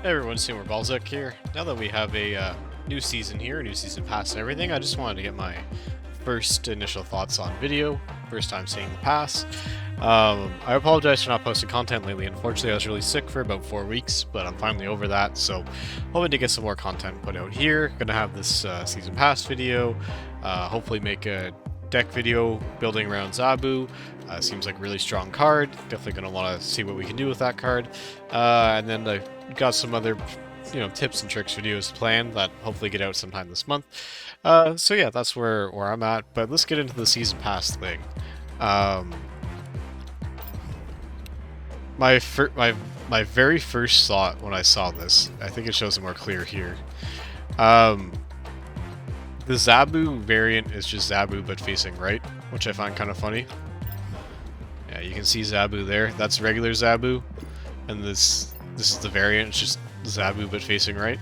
Hey everyone, Seymour Balzac here. Now that we have a new season here, a new season pass and everything, I just wanted to get my first initial thoughts on video. First time seeing the pass. I apologize for not posting content lately. Unfortunately, I was really sick for about 4 weeks, but I'm finally over that, so hoping to get some more content put out here. Gonna have this season pass video, hopefully make a deck video building around Zabu. Seems like a really strong card. Definitely going to want to see what we can do with that card. And then I got some other, tips and tricks videos planned that hopefully get out sometime this month. So yeah, that's where I'm at. But let's get into the season pass thing. Um, my very first thought when I saw this, I think it shows it more clear here. The Zabu variant is just Zabu but facing right, which I find kind of funny. Yeah, you can see Zabu there. That's regular Zabu, and this is the variant. It's just Zabu but facing right.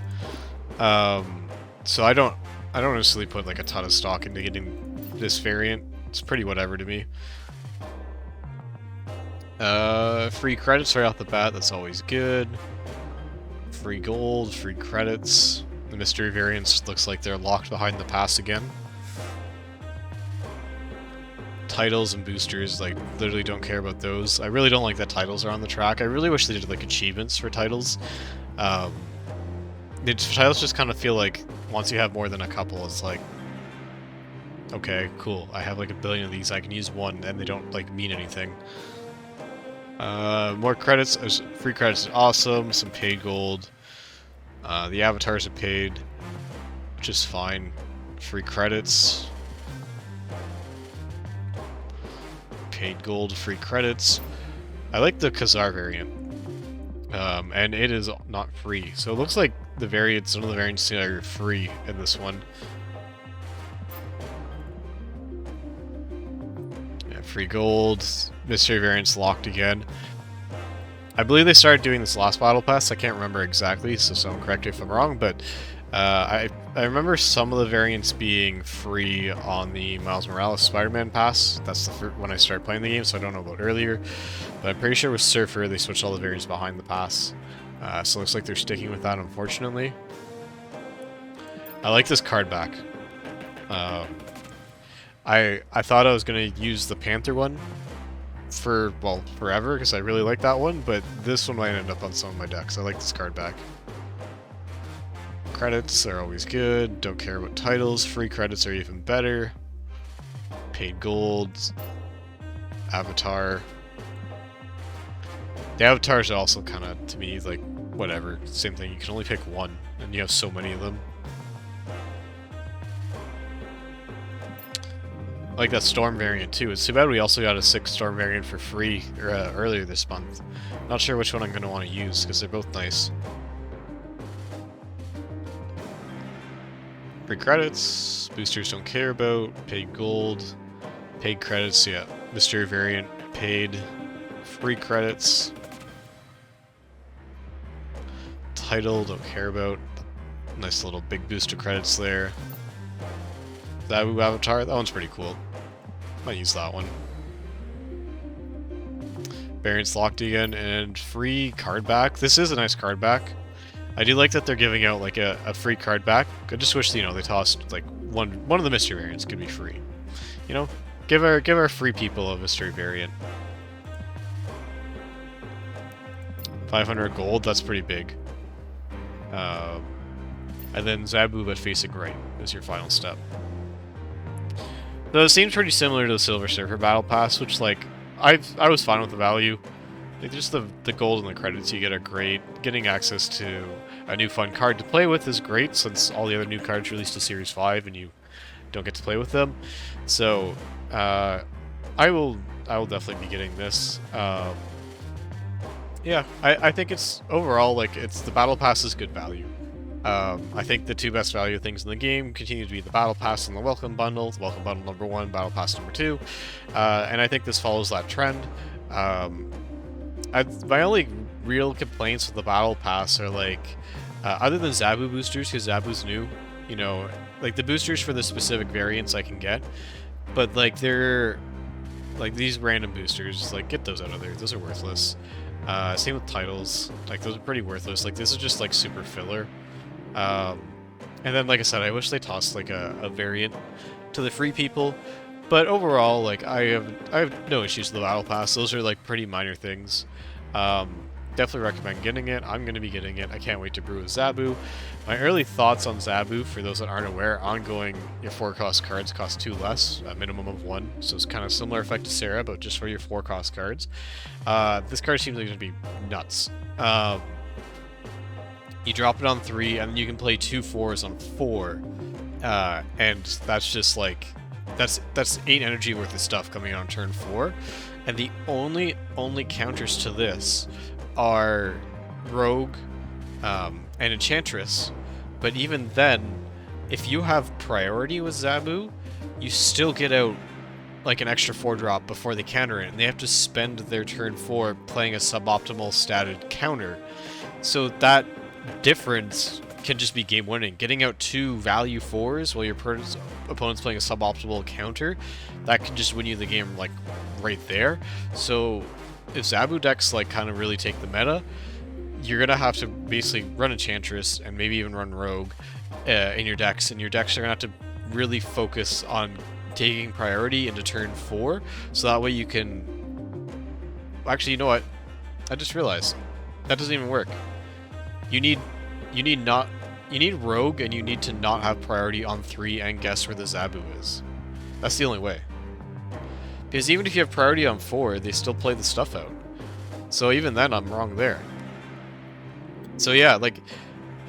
So I don't necessarily put like a ton of stock into getting this variant. It's pretty whatever to me. Free credits right off the bat. That's always good. Free gold, free credits. The mystery variants looks like they're locked behind the pass again. Titles and boosters, like, literally don't care about those. I really don't like that titles are on the track. I really wish they did, like, achievements for titles. Titles just kind of feel like, once you have more than a couple, it's like, okay, cool. I have, like, a billion of these. I can use one, and they don't, like, mean anything. More credits. Free credits is awesome. Some paid gold. The avatars are paid, which is fine. Free credits. Paid gold, free credits. I like the Khazar variant. And it is not free. So it looks like the variants, some of the variants are free in this one. Yeah, free gold. Mystery variants locked again. I believe they started doing this last battle pass. I can't remember exactly, so someone correct me if I'm wrong, but I remember some of the variants being free on the Miles Morales Spider-Man pass. That's the when I started playing the game, so I don't know about earlier. But I'm pretty sure with Surfer, they switched all the variants behind the pass. So it looks like they're sticking with that, unfortunately. I like this card back. I thought I was going to use the Panther one for, well, forever, because I really like that one, but this one might end up on some of my decks. I like this card back. Credits are always good, don't care about titles, free credits are even better. Paid gold, avatar. The avatars are also kind of, to me, like, whatever, same thing, you can only pick one, and you have so many of them. I like that Storm variant too. It's too bad we also got a 6 Storm variant for free earlier this month. Not sure which one I'm going to want to use, because they're both nice. Free credits, boosters don't care about, paid gold, paid credits, yeah, mystery variant, paid, free credits, title, don't care about, nice little big booster credits there. Zabu avatar, that one's pretty cool. Might use that one. Variants locked again, and free card back. This is a nice card back. I do like that they're giving out like a free card back. I just wish, you know, they tossed like one of the mystery variants could be free. You know, give our free people a mystery variant. 500 gold, that's pretty big. And then Zabu but facing right is your final step. So it seems pretty similar to the Silver Surfer Battle Pass, which, like, I was fine with the value. Like, just the gold and the credits you get are great. Getting access to a new fun card to play with is great, since all the other new cards released to Series 5 and you don't get to play with them. So, I will definitely be getting this. Yeah, I think it's, overall, like, the Battle Pass is good value. I think the two best value things in the game continue to be the Battle Pass and the Welcome Bundle. The Welcome Bundle number 1, Battle Pass number 2. And I think this follows that trend. My only real complaints with the Battle Pass are, like, other than Zabu boosters, because Zabu's new, you know, like, the boosters for the specific variants I can get, but, like, they're, like, these random boosters, like, get those out of there. Those are worthless. Same with titles. Like, those are pretty worthless. Like, this is just, like, super filler. And then, like I said, I wish they tossed, like, a variant to the free people. But overall, like, I have no issues with the Battle Pass. Those are, like, pretty minor things. Definitely recommend getting it. I'm going to be getting it. I can't wait to brew with Zabu. My early thoughts on Zabu, for those that aren't aware, ongoing, your 4-cost cards cost 2 less, a minimum of 1. So it's kind of similar effect to Sarah, but just for your 4-cost cards. This card seems like it's going to be nuts. You drop it on 3, and you can play 2 4s on 4. And that's just like... That's 8 energy worth of stuff coming out on turn 4. And the only counters to this are Rogue and Enchantress. But even then, if you have priority with Zabu, you still get out like an extra 4-drop before they counter it, and they have to spend their turn 4 playing a suboptimal statted counter. So that difference can just be game winning. Getting out 2 value 4s while your opponent's playing a suboptimal counter, that can just win you the game like right there. So if Zabu decks like kind of really take the meta, you're gonna have to basically run Enchantress and maybe even run Rogue in your decks, and your decks are gonna have to really focus on taking priority into turn 4, so that way you can... Actually, you know what? I just realized that doesn't even work. You need Rogue, and you need to not have priority on 3 and guess where the Zabu is. That's the only way. Because even if you have priority on 4, they still play the stuff out. So even then, I'm wrong there. So yeah, like,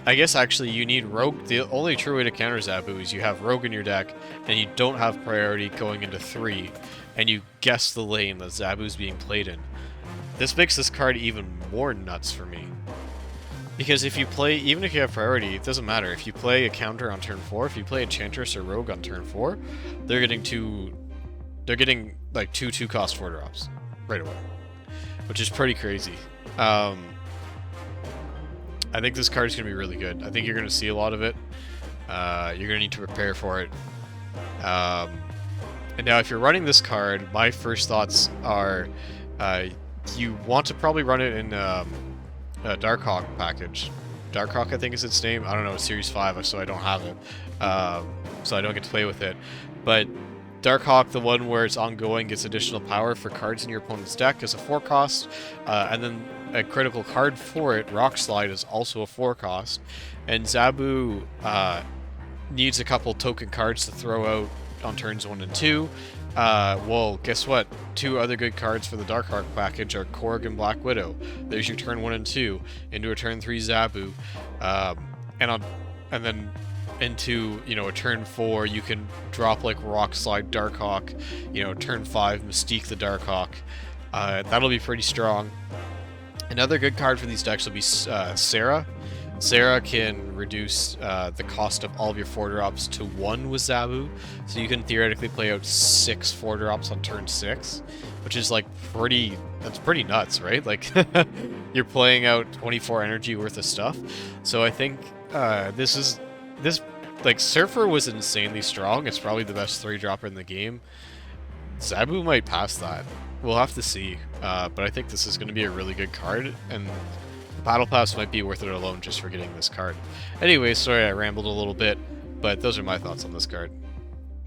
I guess actually you need Rogue. The only true way to counter Zabu is you have Rogue in your deck, and you don't have priority going into 3, and you guess the lane that Zabu's being played in. This makes this card even more nuts for me. Because if you play, even if you have priority, it doesn't matter. If you play a counter on turn 4, if you play Enchantress or Rogue on turn 4, they're getting like 2 2-cost 4-drops right away, which is pretty crazy. I think this card is going to be really good. I think you're going to see a lot of it. You're going to need to prepare for it. And now if you're running this card, my first thoughts are you want to probably run it in Darkhawk package. Darkhawk, I think is its name. I don't know, Series 5, so I don't have it. So I don't get to play with it. But Darkhawk, the one where it's ongoing, gets additional power for cards in your opponent's deck as a 4-cost. And then a critical card for it, Rock Slide, is also a 4-cost. And Zabu needs a couple token cards to throw out on turns 1 and 2. Well, guess what? 2 other good cards for the Darkhawk package are Korg and Black Widow. There's your turn 1 and 2 into a turn 3 Zabu, and then into, you know, a turn 4 you can drop like Rock Slide Darkhawk. You know, turn 5 Mystique the Darkhawk. That'll be pretty strong. Another good card for these decks will be Sarah. Sarah can reduce the cost of all of your 4-drops to 1 with Zabu, so you can theoretically play out 6 4-drops on turn 6, which is like that's pretty nuts, right? Like, you're playing out 24 energy worth of stuff. So I think like, Surfer was insanely strong. It's probably the best 3-dropper in the game. Zabu might pass that. We'll have to see, but I think this is going to be a really good card, and Battle Pass might be worth it alone just for getting this card. Anyway, sorry I rambled a little bit, but those are my thoughts on this card.